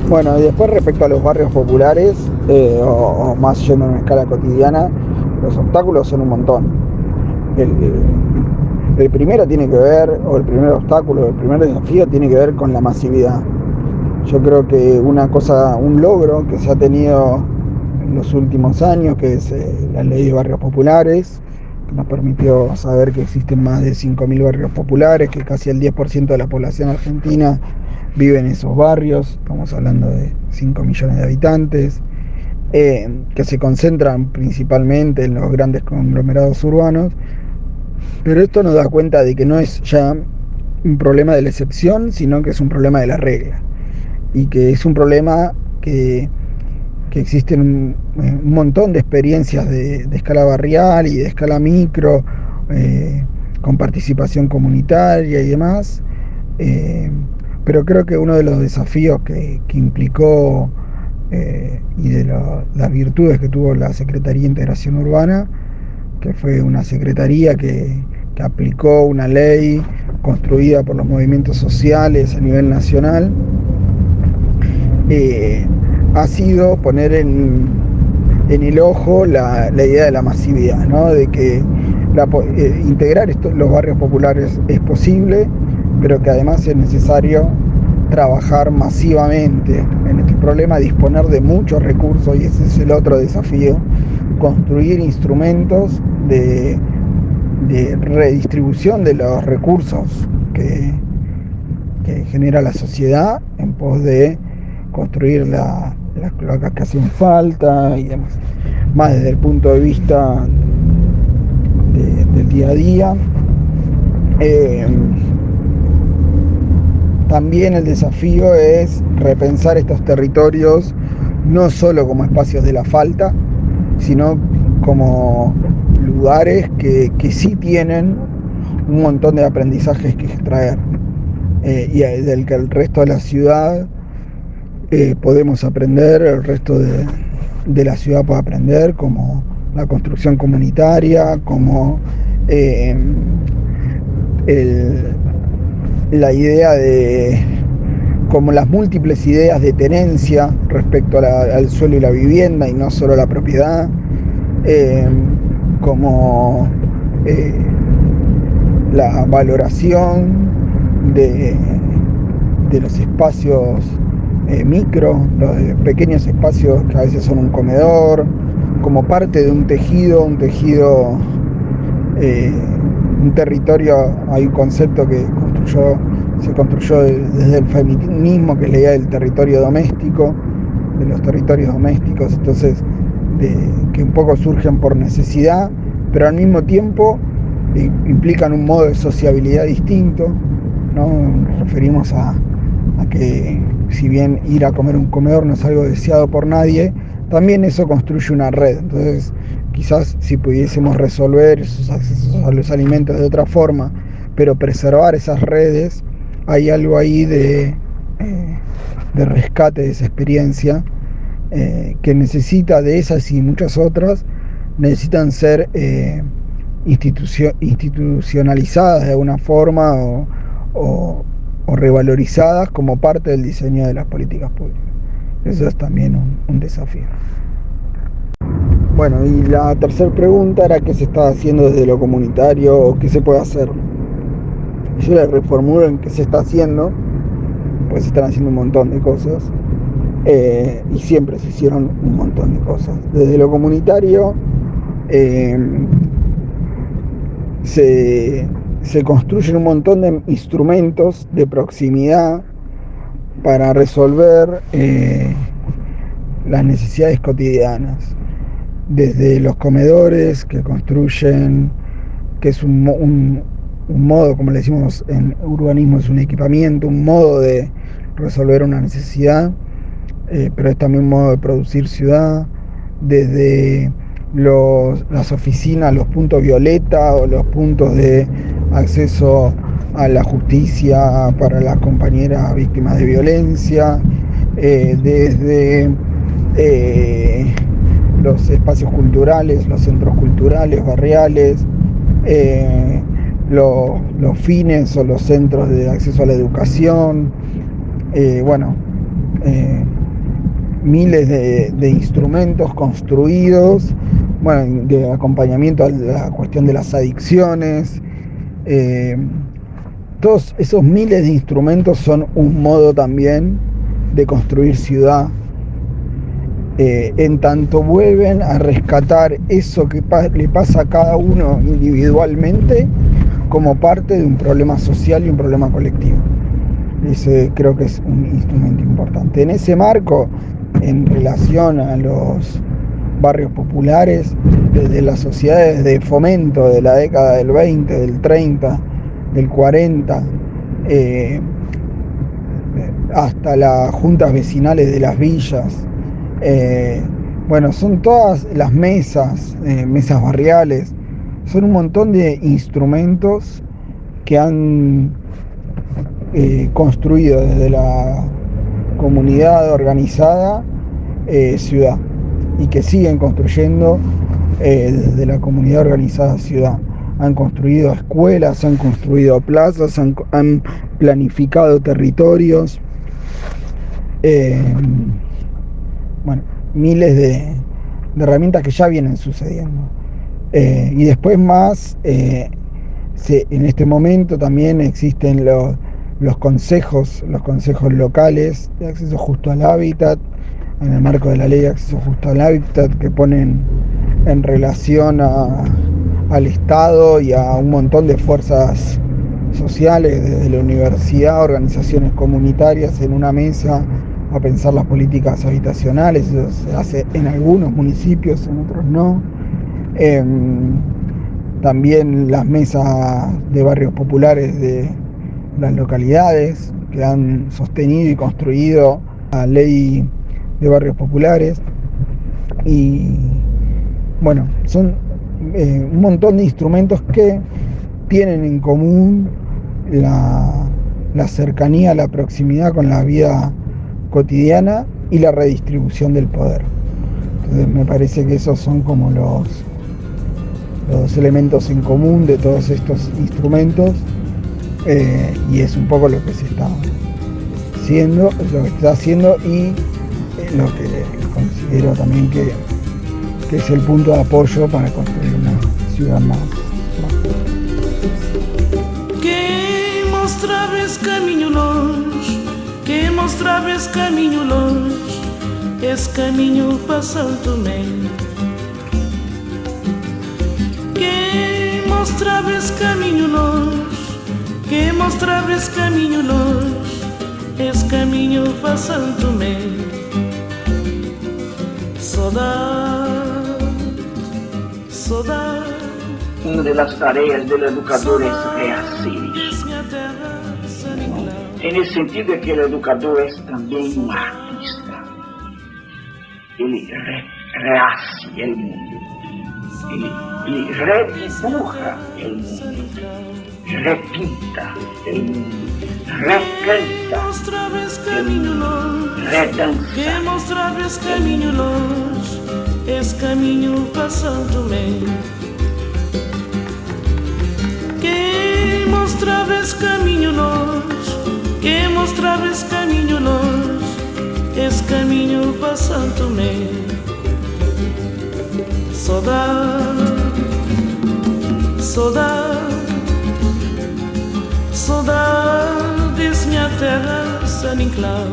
Bueno, y después respecto a los barrios populares, o más yendo en una escala cotidiana, los obstáculos son un montón. El primero tiene que ver, o el primer obstáculo, el primer desafío tiene que ver con la masividad. Yo creo que un logro que se ha tenido los últimos años, que es la ley de barrios populares, que nos permitió saber que existen más de 5.000 barrios populares, que casi el 10% de la población argentina vive en esos barrios, estamos hablando de 5 millones de habitantes, que se concentran principalmente en los grandes conglomerados urbanos, pero esto nos da cuenta de que no es ya un problema de la excepción, sino que es un problema de la regla, y que es un problema que existen un montón de experiencias de escala barrial y de escala micro, con participación comunitaria y demás, pero creo que uno de los desafíos que implicó y de las virtudes que tuvo la Secretaría de Integración Urbana, que fue una secretaría que aplicó una ley construida por los movimientos sociales a nivel nacional, ha sido poner en el ojo la idea de la masividad, ¿no? De que integrar los barrios populares es posible, pero que además es necesario trabajar masivamente en este problema, disponer de muchos recursos, y ese es el otro desafío, construir instrumentos de redistribución de los recursos que genera la sociedad en pos de construir las cloacas que hacen falta y demás, más desde el punto de vista del día a día. También el desafío es repensar estos territorios no solo como espacios de la falta, sino como lugares que sí tienen un montón de aprendizajes que extraer, y del que el resto de la ciudad podemos aprender, el resto de la ciudad puede aprender, como la construcción comunitaria, como la idea como las múltiples ideas de tenencia respecto al suelo y la vivienda, y no solo la propiedad, como la valoración de los espacios micro, los pequeños espacios que a veces son un comedor, como parte de un tejido, un territorio. Hay un concepto que se construyó desde el feminismo, que es la idea del territorio doméstico, de los territorios domésticos, entonces que un poco surgen por necesidad, pero al mismo tiempo implican un modo de sociabilidad distinto, ¿no? Nos referimos a que, si bien ir a comer un comedor no es algo deseado por nadie, también eso construye una red. Entonces quizás si pudiésemos resolver esos accesos a los alimentos de otra forma, pero preservar esas redes, hay algo ahí de rescate de esa experiencia, que necesita, de esas y muchas otras, necesitan ser institucionalizadas de alguna forma o revalorizadas como parte del diseño de las políticas públicas. Eso es también un desafío. Bueno, y la tercera pregunta era qué se está haciendo desde lo comunitario o qué se puede hacer. Yo la reformulo en qué se está haciendo, pues se están haciendo un montón de cosas, y siempre se hicieron un montón de cosas. Desde lo comunitario se construyen un montón de instrumentos de proximidad para resolver las necesidades cotidianas. Desde los comedores que construyen, que es un modo, como le decimos en urbanismo, es un equipamiento, un modo de resolver una necesidad, pero es también un modo de producir ciudad. Desde las oficinas, los puntos violeta o los puntos de acceso a la justicia para las compañeras víctimas de violencia, desde los espacios culturales, los centros culturales, barriales, los fines o los centros de acceso a la educación, miles de instrumentos construidos, de acompañamiento a la cuestión de las adicciones. Todos esos miles de instrumentos son un modo también de construir ciudad, en tanto vuelven a rescatar eso que le pasa a cada uno individualmente como parte de un problema social y un problema colectivo. Ese creo que es un instrumento importante. En ese marco, en relación a los barrios populares, desde las sociedades de fomento de la década del 20, del 30, del 40, hasta las juntas vecinales de las villas, bueno, son todas las mesas barriales, son un montón de instrumentos que han construido desde la comunidad organizada ciudad, y que siguen construyendo desde la comunidad organizada ciudad. Han construido escuelas, han construido plazas, han planificado territorios, bueno, miles de herramientas que ya vienen sucediendo. Y después más, en este momento también existen los consejos locales de acceso justo al hábitat, en el marco de la ley de acceso justo al hábitat, que ponen en relación al Estado y a un montón de fuerzas sociales, desde la universidad, organizaciones comunitarias, en una mesa a pensar las políticas habitacionales. Eso se hace en algunos municipios, en otros no. También las mesas de barrios populares de las localidades, que han sostenido y construido la ley de barrios populares. Y bueno, son un montón de instrumentos que tienen en común la cercanía, la proximidad con la vida cotidiana y la redistribución del poder. Entonces me parece que esos son como los elementos en común de todos estos instrumentos, y es un poco lo que se está haciendo, y lo que considero también que es el punto de apoyo para construir una ciudad más Quem mostrava caminho longe, quem mostrava caminho longe, esse caminho para Santo Tomé. Quem mostrava caminho longe, quem mostrava caminho longe, esse caminho para Santo Tomé. Saudade, saudade. Una de las tareas del educador es rehacer. En el sentido de que el educador es también un artista. Él rehace el mundo. Él redibuja el mundo. Repinta el mundo. Recanta el mundo. Redanza. Quem mostrava esse caminho longe, esse caminho para Santo Tomé. Quem mostrava esse caminho longe, quem mostrava esse caminho longe, esse caminho para Santo Tomé. Saudade, saudade, saudade, minha terra, San Inclau.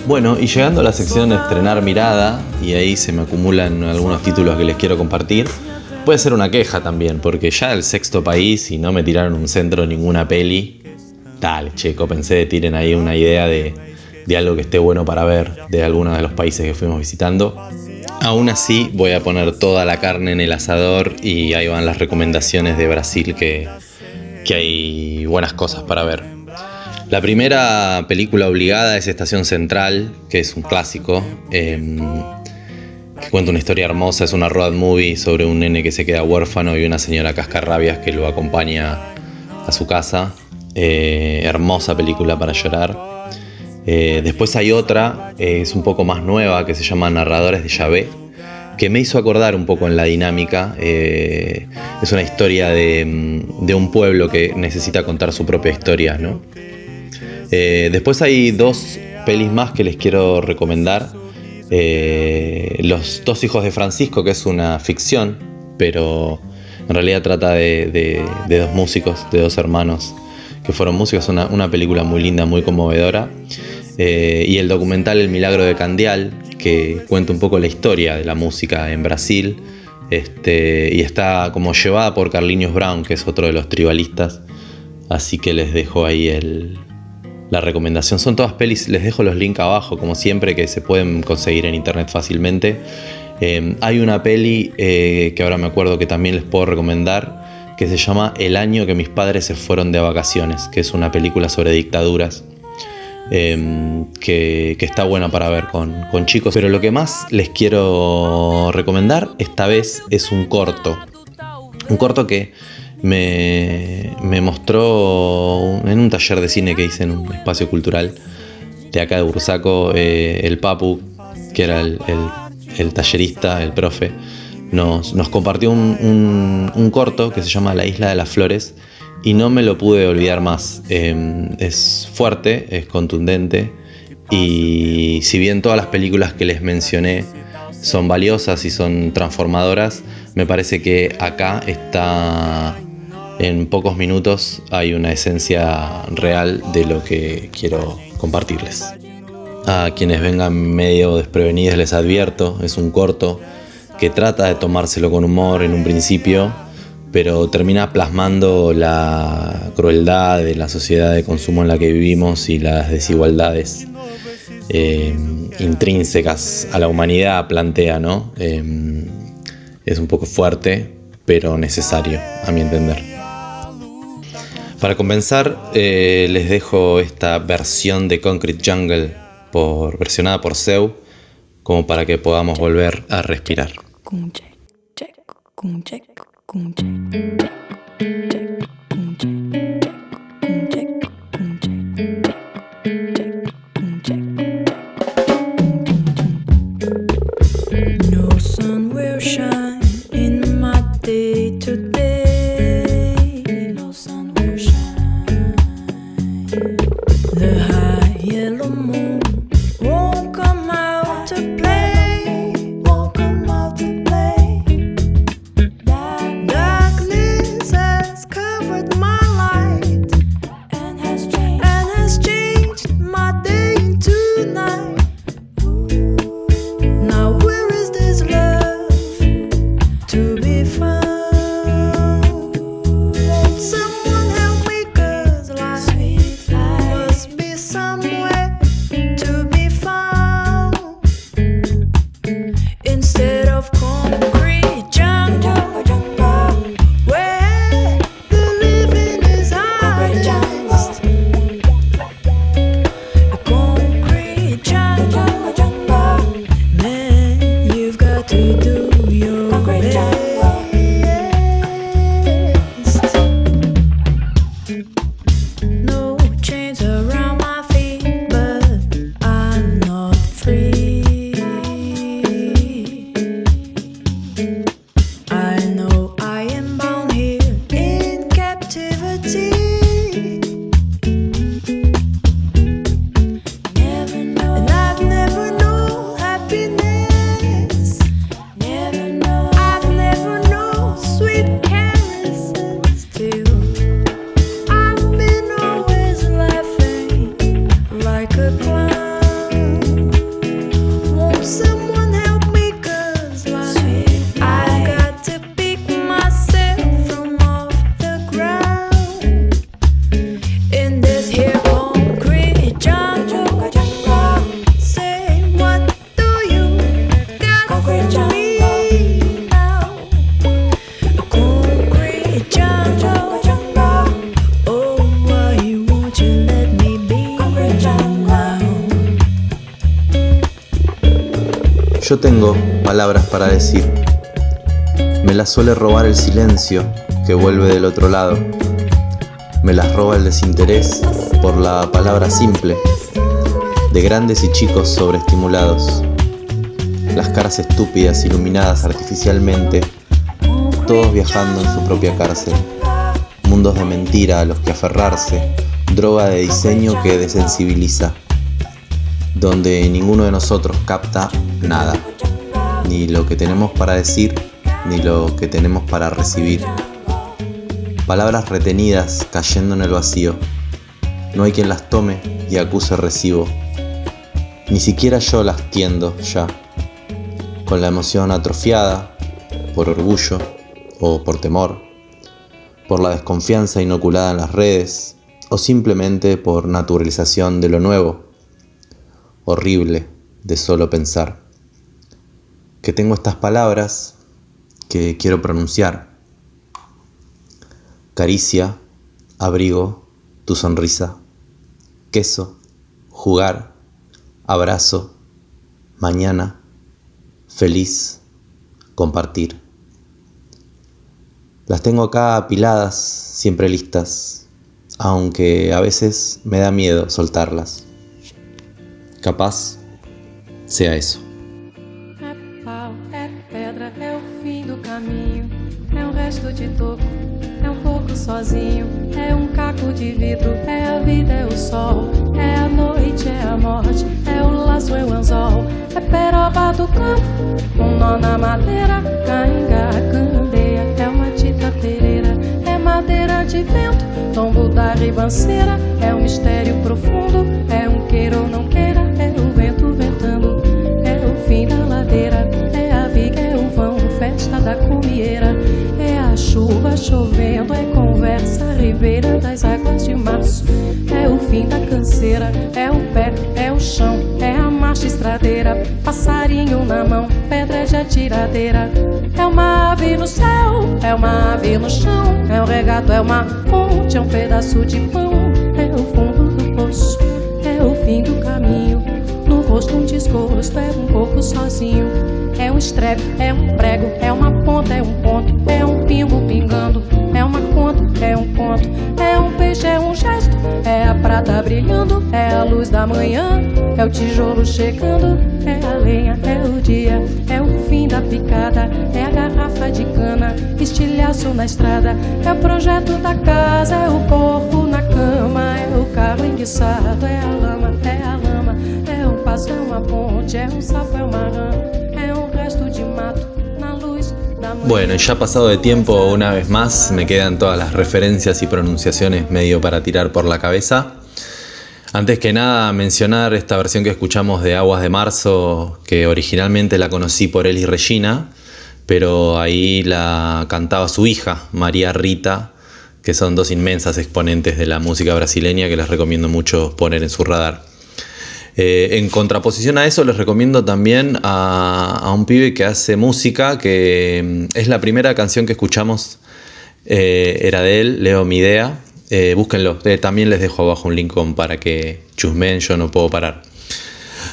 Bueno, y llegando a la sección de estrenar mirada, y ahí se me acumulan algunos títulos que les quiero compartir, puede ser una queja también, porque ya el sexto país y no me tiraron un centro ninguna peli. Dale, checo, pensé de tiren ahí una idea de algo que esté bueno para ver de algunos de los países que fuimos visitando. Aún así voy a poner toda la carne en el asador, y ahí van las recomendaciones de Brasil, que hay buenas cosas para ver. La primera película obligada es Estación Central, que es un clásico, que cuenta una historia hermosa. Es una road movie sobre un nene que se queda huérfano y una señora cascarrabias que lo acompaña a su casa. Hermosa película para llorar. Después hay otra, es un poco más nueva, que se llama Narradores de Yahvé, que me hizo acordar un poco en la dinámica. Es una historia de un pueblo que necesita contar su propia historia, ¿no? Después hay dos pelis más que les quiero recomendar. Los dos hijos de Francisco, que es una ficción, pero en realidad trata de dos músicos, de dos hermanos que fueron músicos. Una película muy linda, muy conmovedora. y el documental El Milagro de Candial, que cuenta un poco la historia de la música en Brasil, y está como llevada por Carlinhos Brown, que es otro de los tribalistas, así que les dejo ahí la recomendación. Son todas pelis, les dejo los links abajo como siempre, que se pueden conseguir en internet fácilmente. Hay una peli que ahora me acuerdo que también les puedo recomendar, que se llama El año que mis padres se fueron de vacaciones, que es una película sobre dictaduras, que está buena para ver con chicos. Pero lo que más les quiero recomendar esta vez es un corto que me mostró en un taller de cine que hice en un espacio cultural de acá de Bursaco. El Papu, que era el tallerista, el profe, nos compartió un corto que se llama La Isla de las Flores, y no me lo pude olvidar más. Es fuerte, es contundente, y si bien todas las películas que les mencioné son valiosas y son transformadoras, me parece que acá está, en pocos minutos hay una esencia real de lo que quiero compartirles. A quienes vengan medio desprevenidos les advierto, es un corto que trata de tomárselo con humor en un principio, pero termina plasmando la crueldad de la sociedad de consumo en la que vivimos y las desigualdades intrínsecas a la humanidad, plantea, ¿no? Es un poco fuerte, pero necesario, a mi entender. Para comenzar, les dejo esta versión de Concrete Jungle, versionada por Seu, como para que podamos volver a respirar. No sun will shine in my day today. No sun will shine. The high yellow moon won't come out to play. Won't come out to play. Darkness has covered my light and has changed my day into night. Now where is this love to be found? Won't someone help me, 'cause life must be somewhere to be found. Instead of concrete jungle, where the living is highest. A concrete jungle, man, you've got to do your best. No chains around my feet, but I'm not free. I know I am bound here in captivity. And I've never known happiness. I've never known sweet caresses till I've been always laughing like a clown. Won't someone help me, 'cause I got to pick myself from off the ground. In this here concrete jungle, say what do you got for me now? A concrete jungle, oh why won't you let me be now? Yo tengo palabras para decir. Me las suele robar el silencio que vuelve del otro lado. Me las roba el desinterés por la palabra simple, de grandes y chicos sobreestimulados. Las caras estúpidas iluminadas artificialmente, todos viajando en su propia cárcel. Mundos de mentira a los que aferrarse, droga de diseño que desensibiliza, donde ninguno de nosotros capta nada, ni lo que tenemos para decir, ni lo que tenemos para recibir. Palabras retenidas cayendo en el vacío. No hay quien las tome y acuse recibo. Ni siquiera yo las tiendo ya, con la emoción atrofiada, por orgullo o por temor, por la desconfianza inoculada en las redes o simplemente por naturalización de lo nuevo, horrible de solo pensar. Que tengo estas palabras que quiero pronunciar. Caricia, abrigo, tu sonrisa, queso, jugar, abrazo, mañana, feliz, compartir. Las tengo acá apiladas, siempre listas, aunque a veces me da miedo soltarlas. Capaz sea eso. É pau, é pedra, é o fim do caminho. É um resto de toco, é um pouco sozinho. É um caco de vidro, é a vida, é o sol. É a noite, é a morte, é o laço, é o anzol. É peroba do campo, nó na madeira. Cainga, candeia, é uma tita pereira. É madeira de vento, tombo da ribanceira. É um mistério profundo, é um queira ou não queira. É o vento ventando, é o fim da ladeira. É a viga, é o vão, festa da comieira. É a chuva chovendo, é conversa ribeira das águas de março. É o fim da canseira, é o pé, é o chão, é a marcha estradeira. Passarinho na mão, pedra de atiradeira. É uma ave no céu, é uma ave no chão. É um regato, é uma ponte, é um pedaço de pão. É o fundo do poço, é o fim do caminho. No rosto um desgosto, é um pouco sozinho. É um estrepe, é um prego, é uma ponta, é um ponto. É um pingo pingando, é uma conta, é um conto. É um peixe, é um gesto, é a prata brilhando. É a luz da manhã, é o tijolo chegando. É a lenha, é o dia, é o fim da picada. É a garrafa de cana, estilhaço na estrada. É o projeto da casa, é o corpo na cama. É o carro enguiçado, é a lama, é a lama. É um passo, é uma ponte, é um sapo, é uma rã. É um resto de mato na luz da manhã. Bueno, y ya pasado de tiempo, una vez más, me quedan todas las referencias y pronunciaciones medio para tirar por la cabeza. Antes que nada, mencionar esta versión que escuchamos de Aguas de Marzo, que originalmente la conocí por él y Regina, pero ahí la cantaba su hija, María Rita, que son dos inmensas exponentes de la música brasileña que les recomiendo mucho poner en su radar. En contraposición a eso, les recomiendo también a un pibe que hace música, que es la primera canción que escuchamos, era de él, Leo Midea. Búsquenlo, también les dejo abajo un link para que chusmen, yo no puedo parar.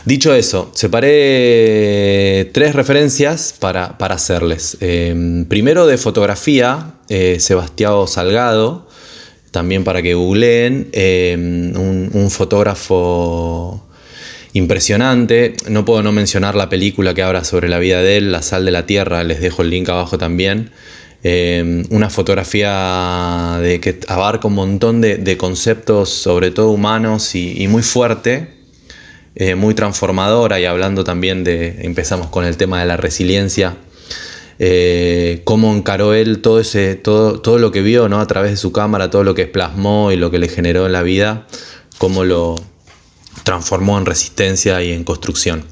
Dicho eso, separé 3 referencias para hacerles. Primero de fotografía, Sebastião Salgado, también para que googleen, un fotógrafo impresionante. No puedo no mencionar la película que habla sobre la vida de él, La sal de la tierra, les dejo el link abajo también. Una fotografía que abarca un montón de conceptos, sobre todo humanos, y muy fuerte, muy transformadora, y hablando también empezamos con el tema de la resiliencia, cómo encaró él todo lo que vio, ¿no? A través de su cámara, todo lo que plasmó y lo que le generó en la vida, cómo lo transformó en resistencia y en construcción.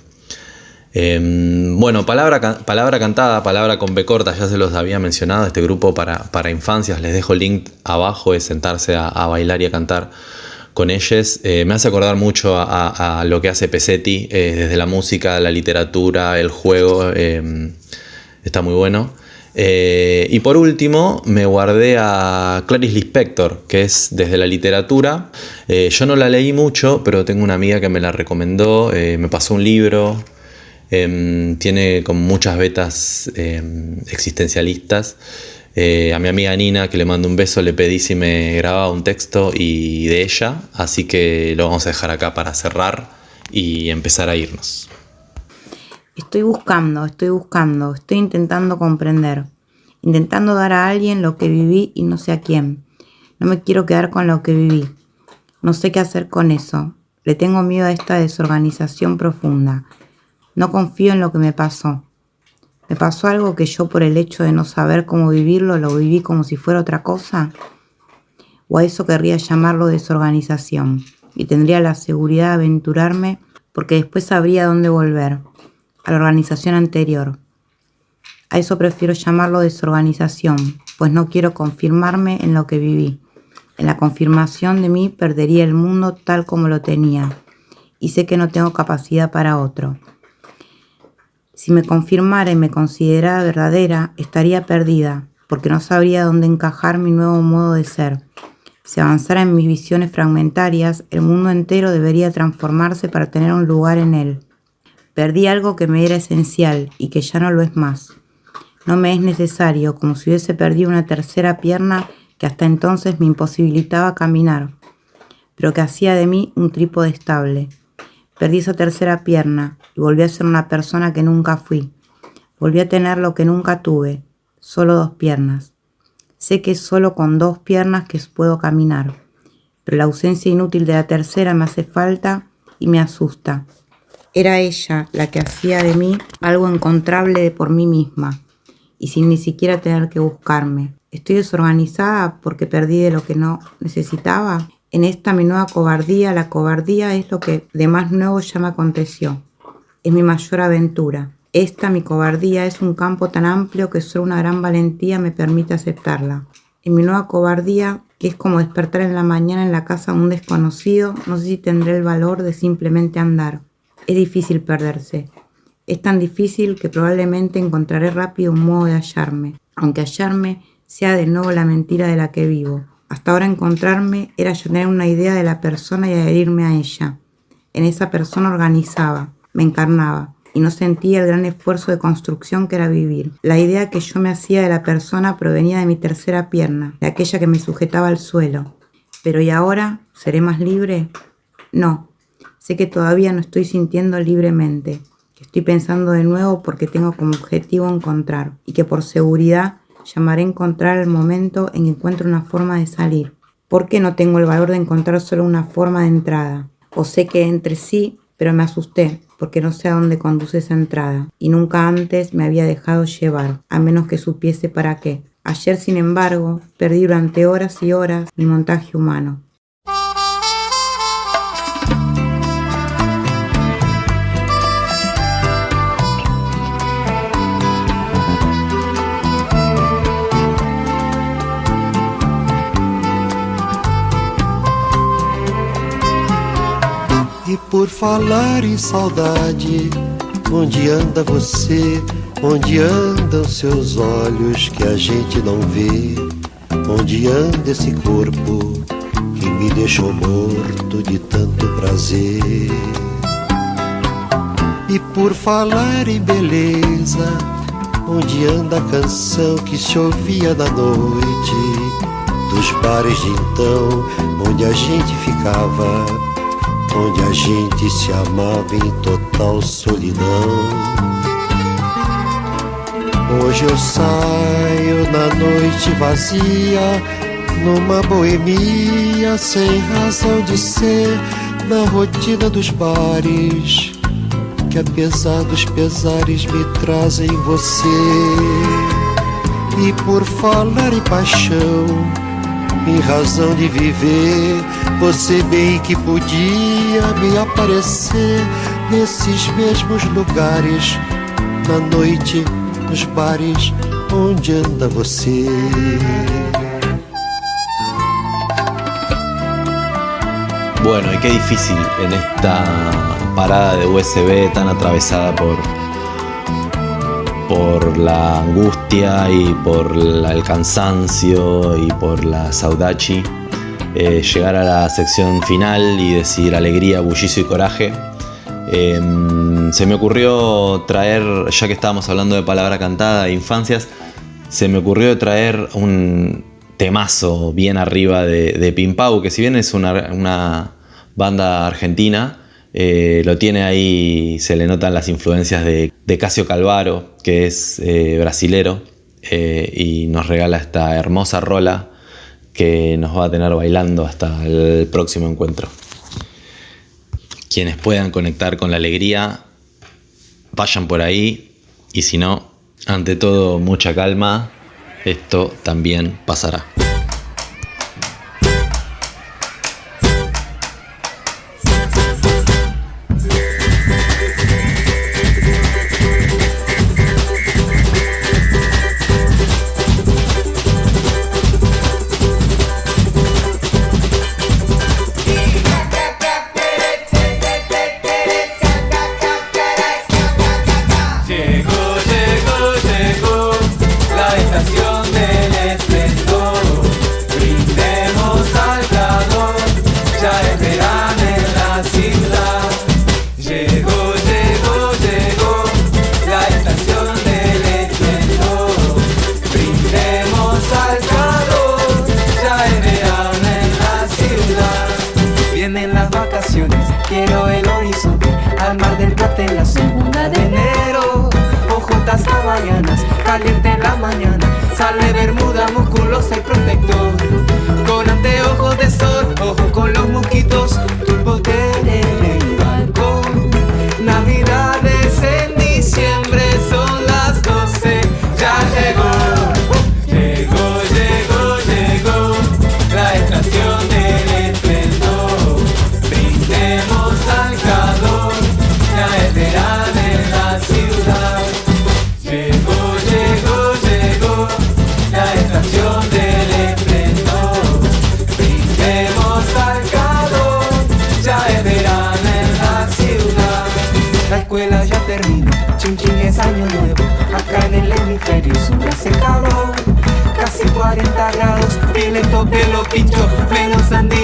Bueno, palabra cantada, palabra con B corta, ya se los había mencionado, este grupo para infancias, les dejo el link abajo, es sentarse a bailar y a cantar con ellos. Me hace acordar mucho a lo que hace Pesetti, desde la música, la literatura, el juego, está muy bueno. Y por último me guardé a Clarice Lispector, que es desde la literatura. Yo no la leí mucho, pero tengo una amiga que me la recomendó, me pasó un libro. Tiene como muchas vetas existencialistas. A mi amiga Nina, que le mando un beso, le pedí si me grababa un texto y de ella, así que lo vamos a dejar acá para cerrar y empezar a irnos. Estoy buscando, estoy intentando comprender, intentando dar a alguien lo que viví y no sé a quién. No me quiero quedar con lo que viví, no sé qué hacer con eso. Le tengo miedo a esta desorganización profunda. No confío en lo que me pasó. ¿Me pasó algo que yo, por el hecho de no saber cómo vivirlo, lo viví como si fuera otra cosa? ¿O a eso querría llamarlo desorganización? Y tendría la seguridad de aventurarme porque después sabría dónde volver, a la organización anterior. A eso prefiero llamarlo desorganización, pues no quiero confirmarme en lo que viví. En la confirmación de mí perdería el mundo tal como lo tenía, y sé que no tengo capacidad para otro. Si me confirmara y me considerara verdadera, estaría perdida, porque no sabría dónde encajar mi nuevo modo de ser. Si avanzara en mis visiones fragmentarias, el mundo entero debería transformarse para tener un lugar en él. Perdí algo que me era esencial y que ya no lo es más. No me es necesario, como si hubiese perdido una tercera pierna que hasta entonces me imposibilitaba caminar, pero que hacía de mí un trípode estable. Perdí esa tercera pierna y volví a ser una persona que nunca fui. Volví a tener lo que nunca tuve, solo 2 piernas. Sé que es solo con 2 piernas que puedo caminar, pero la ausencia inútil de la tercera me hace falta y me asusta. Era ella la que hacía de mí algo encontrable por mí misma y sin ni siquiera tener que buscarme. ¿Estoy desorganizada porque perdí de lo que no necesitaba? En esta mi nueva cobardía, la cobardía es lo que de más nuevo ya me aconteció. Es mi mayor aventura. Esta, mi cobardía, es un campo tan amplio que solo una gran valentía me permite aceptarla. En mi nueva cobardía, que es como despertar en la mañana en la casa de un desconocido, no sé si tendré el valor de simplemente andar. Es difícil perderse. Es tan difícil que probablemente encontraré rápido un modo de hallarme, aunque hallarme sea de nuevo la mentira de la que vivo. Hasta ahora encontrarme era yo tener una idea de la persona y adherirme a ella. En esa persona organizaba, me encarnaba y no sentía el gran esfuerzo de construcción que era vivir. La idea que yo me hacía de la persona provenía de mi tercera pierna, de aquella que me sujetaba al suelo. Pero ¿y ahora? ¿Seré más libre? No. Sé que todavía no estoy sintiendo libremente, que estoy pensando de nuevo porque tengo como objetivo encontrar y que por seguridad llamaré a encontrar el momento en que encuentro una forma de salir. ¿Por qué no tengo el valor de encontrar solo una forma de entrada? O sé que entre sí, pero me asusté porque no sé a dónde conduce esa entrada y nunca antes me había dejado llevar, a menos que supiese para qué. Ayer, sin embargo, perdí durante horas y horas mi montaje humano. E por falar em saudade, onde anda você? Onde andam seus olhos que a gente não vê? Onde anda esse corpo que me deixou morto de tanto prazer? E por falar em beleza, onde anda a canção que se ouvia na noite dos bares de então, onde a gente ficava, onde a gente se amava em total solidão. Hoje eu saio na noite vazia, numa boemia sem razão de ser, na rotina dos bares, que apesar dos pesares me trazem você. E por falar em paixão, em razão de viver, você bem que podia me aparecer nesses mesmos lugares, na noite, nos bares, onde anda você? Bueno, y qué difícil en esta parada de USB tan atravesada por la angustia y por el cansancio y por la saudade, llegar a la sección final y decir alegría, bullicio y coraje. Se me ocurrió traer, ya que estábamos hablando de palabra cantada e infancias, se me ocurrió traer un temazo bien arriba de Pimpau, que si bien es una banda argentina, lo tiene ahí, se le notan las influencias de Cássio Calvaro, que es brasilero, y nos regala esta hermosa rola que nos va a tener bailando hasta el próximo encuentro. Quienes puedan conectar con la alegría, vayan por ahí, y si no, ante todo, mucha calma, esto también pasará. Sale bermuda, musculosa y protector, con anteojos de sol, ojo con los mosquitos, turbotel en el balcón. Navidades en diciembre, son las 12, ya llegó. Llegó la estación del esplendor. Brindemos al calor, ya es verano en la ciudad. Llegó la estación del esplendor. Brindemos al calor, ya es verano en la ciudad. La escuela ya terminó, chin chin es año nuevo. Acá en el hemisferio sur hace calor, casi 40 grados, violento pelo pincho, menos sandía.